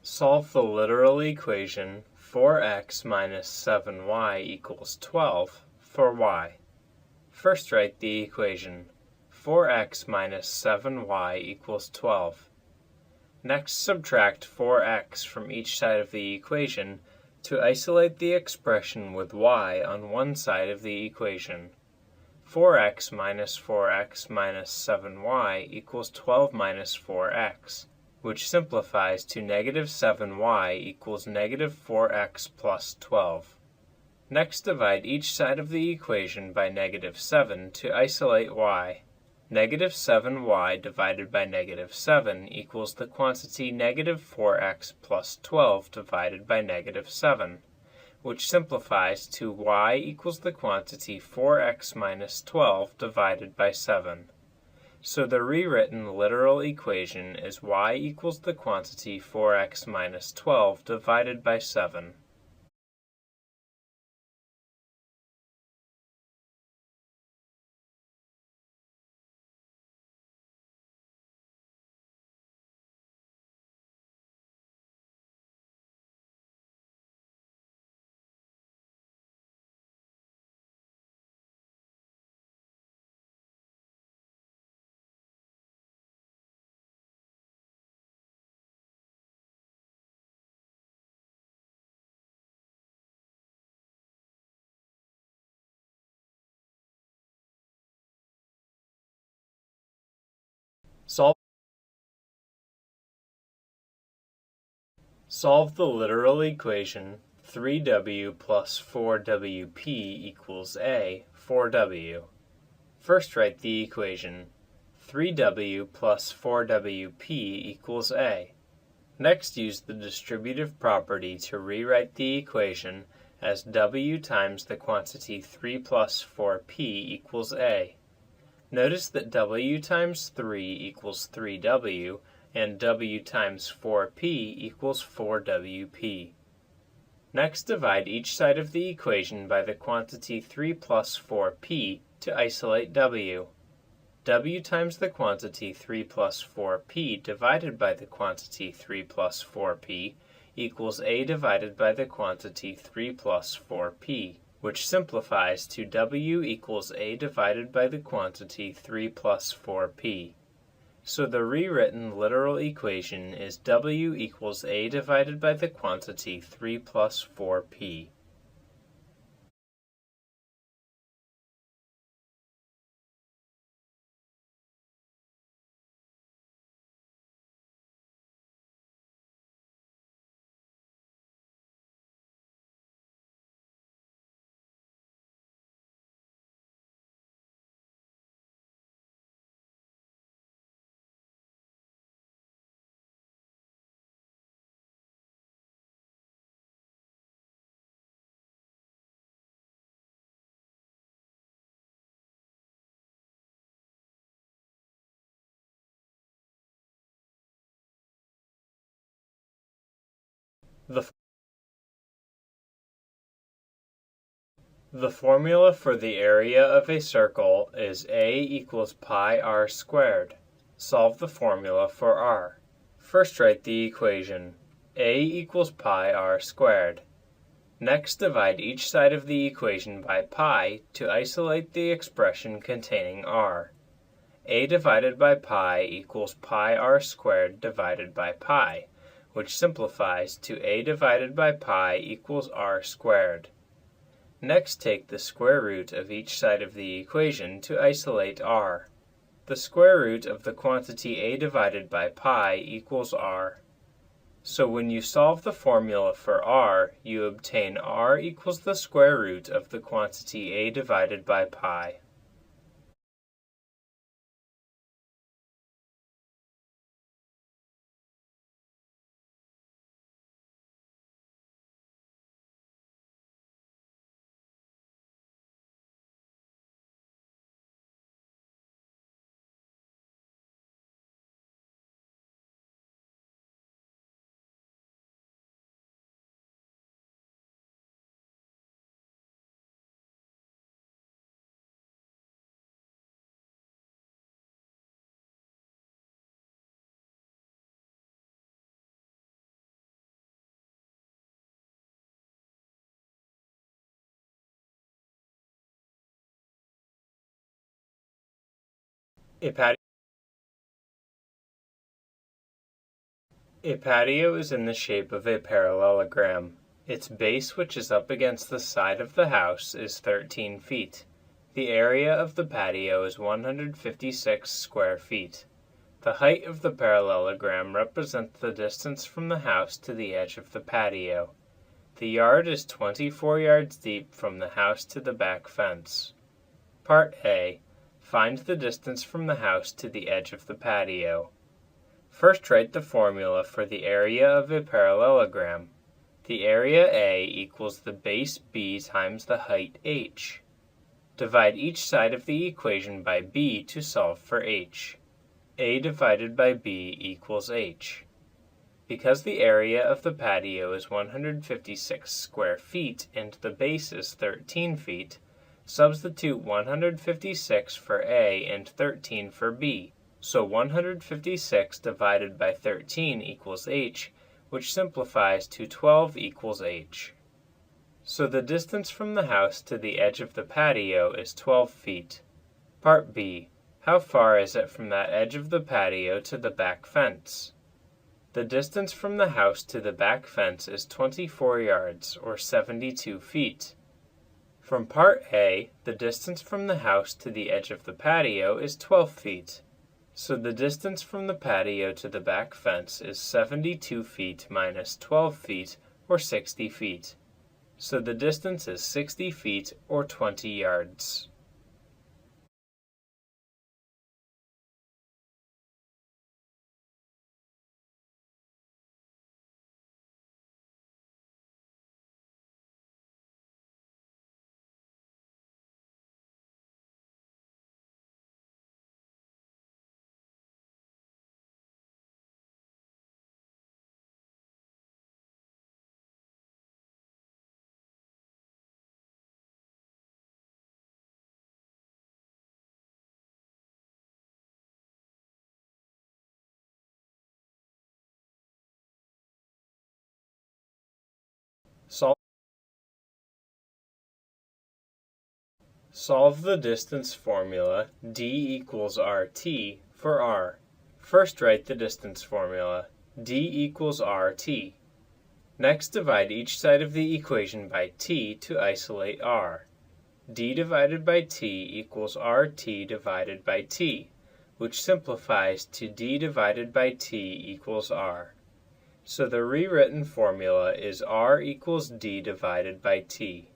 Solve the literal equation 4x minus 7y equals 12 for y. First write the equation 4x minus 7y equals 12. Next subtract 4x from each side of the equation to isolate the expression with y on one side of the equation. 4x minus 7y equals 12 minus 4x, which simplifies to negative 7y equals negative 4x plus 12. Next divide each side of the equation by negative 7 to isolate y. Negative 7y divided by negative 7 equals the quantity negative 4x plus 12 divided by negative 7, which simplifies to y equals the quantity 4x minus 12 divided by 7. So the rewritten literal equation is y equals the quantity 4x minus 12 divided by 7. Solve the literal equation 3w plus 4wp equals a for w. First write the equation 3w plus 4wp equals a. Next use the distributive property to rewrite the equation as w times the quantity 3 plus 4p equals a. Notice that w times 3 equals 3w, and w times 4p equals 4wp. Next divide each side of the equation by the quantity 3 plus 4p to isolate w. W times the quantity 3 plus 4p divided by the quantity 3 plus 4p equals a divided by the quantity 3 plus 4p, which simplifies to w equals a divided by the quantity 3 plus 4p. So the rewritten literal equation is w equals a divided by the quantity 3 plus 4p. The formula for the area of a circle is a equals pi r squared. Solve the formula for r. First write the equation a equals pi r squared. Next divide each side of the equation by pi to isolate the expression containing r. A divided by pi equals pi r squared divided by pi, which simplifies to a divided by pi equals r squared. Next take the square root of each side of the equation to isolate r. The square root of the quantity a divided by pi equals r. So when you solve the formula for r, you obtain r equals the square root of the quantity a divided by pi. A patio, a patio is in the shape of a parallelogram. Its base, which is up against the side of the house, is 13 feet. The area of the patio is 156 square feet. The height of the parallelogram represents the distance from the house to the edge of the patio. The yard is 24 yards deep from the house to the back fence. Part A. Find the distance from the house to the edge of the patio. First write the formula for the area of a parallelogram. The area A equals the base B times the height h. Divide each side of the equation by b to solve for h. A divided by b equals h. Because the area of the patio is 156 square feet and the base is 13 feet, substitute 156 for A and 13 for B. So 156 divided by 13 equals h, which simplifies to 12 equals h. So the distance from the house to the edge of the patio is 12 feet. Part B. How far is it from that edge of the patio to the back fence? The distance from the house to the back fence is 24 yards, or 72 feet. From Part A, the distance from the house to the edge of the patio is 12 feet. So the distance from the patio to the back fence is 72 feet minus 12 feet, or 60 feet. So the distance is 60 feet, or 20 yards. Solve the distance formula d equals rt for r. First write the distance formula d equals rt. Next divide each side of the equation by t to isolate r. D divided by t equals rt divided by t, which simplifies to d divided by t equals r. So the rewritten formula is r equals d divided by t.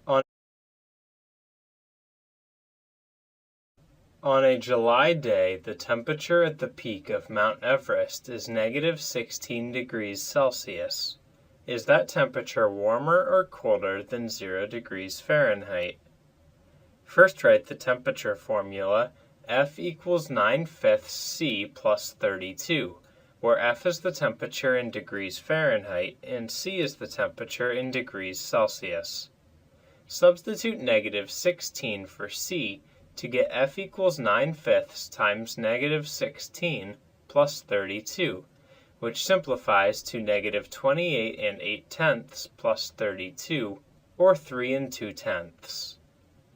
On On a July day, the temperature at the peak of Mount Everest is negative 16 degrees Celsius. Is that temperature warmer or colder than 0 degrees Fahrenheit? First write the temperature formula F equals 9/5 C plus 32, where F is the temperature in degrees Fahrenheit and C is the temperature in degrees Celsius. Substitute negative 16 for C to get F equals 9/5 times negative 16 plus 32, which simplifies to negative 28 8/10 plus 32, or 3 2/10.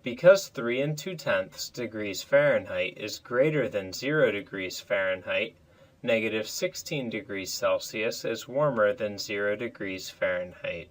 Because 3 2/10 degrees Fahrenheit is greater than 0 degrees Fahrenheit, negative 16 degrees Celsius is warmer than 0 degrees Fahrenheit.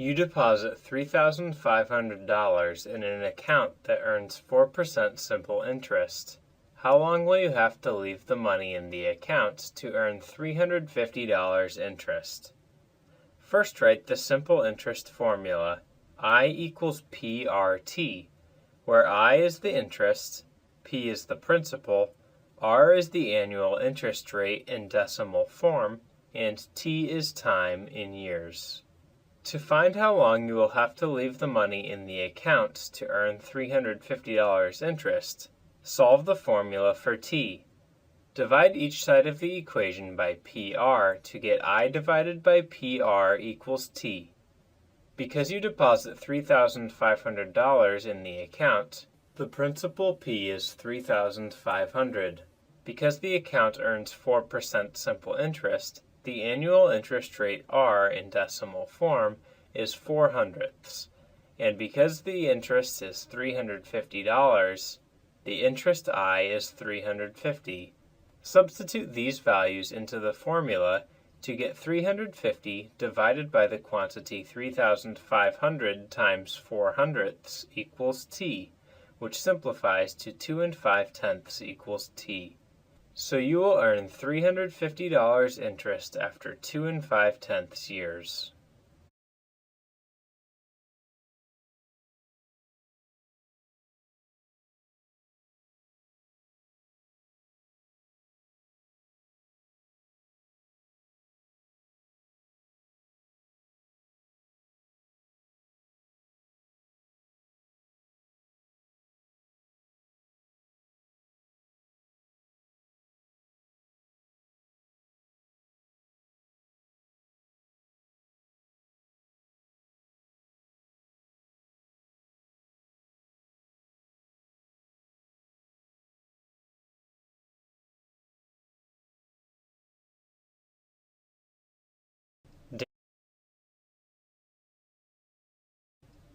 You deposit $3,500 in an account that earns 4% simple interest. How long will you have to leave the money in the account to earn $350 interest? First, write the simple interest formula, I equals PRT, where I is the interest, P is the principal, R is the annual interest rate in decimal form, and T is time in years. To find how long you will have to leave the money in the account to earn $350 interest, solve the formula for T. Divide each side of the equation by PR to get I divided by PR equals T. Because you deposit $3,500 in the account, the principal P is $3,500. Because the account earns 4% simple interest, the annual interest rate R in decimal form is 4/100ths. And because the interest is $350, the interest I is $350. Substitute these values into the formula to get 350 divided by the quantity 3,500 times 4/100ths equals T, which simplifies to 2 5/10 equals T. So you will earn $350 interest after 2 5/10 years.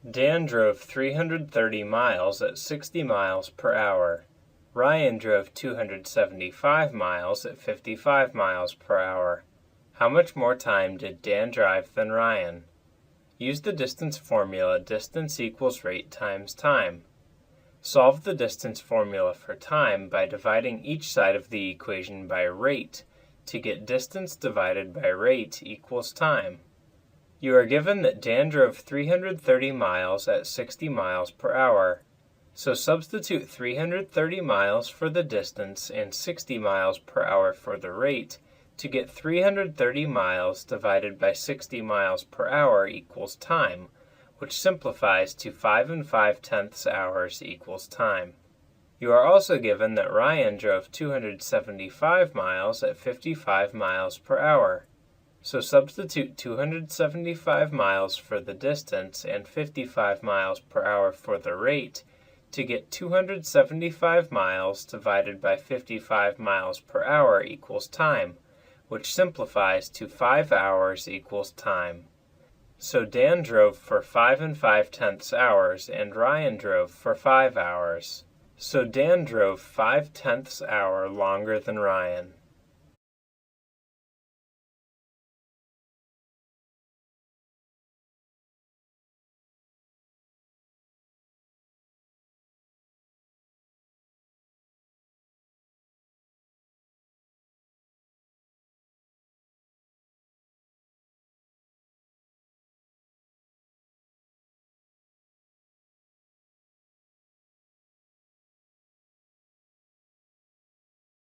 Dan drove 330 miles at 60 miles per hour. Ryan drove 275 miles at 55 miles per hour. How much more time did Dan drive than Ryan? Use the distance formula distance equals rate times time. Solve the distance formula for time by dividing each side of the equation by rate to get distance divided by rate equals time. You are given that Dan drove 330 miles at 60 miles per hour. So substitute 330 miles for the distance and 60 miles per hour for the rate to get 330 miles divided by 60 miles per hour equals time, which simplifies to 5 5/10 hours equals time. You are also given that Ryan drove 275 miles at 55 miles per hour. So substitute 275 miles for the distance and 55 miles per hour for the rate to get 275 miles divided by 55 miles per hour equals time, which simplifies to 5 hours equals time. So Dan drove for 5 5/10 hours and Ryan drove for 5 hours. So Dan drove 5/10 hour longer than Ryan.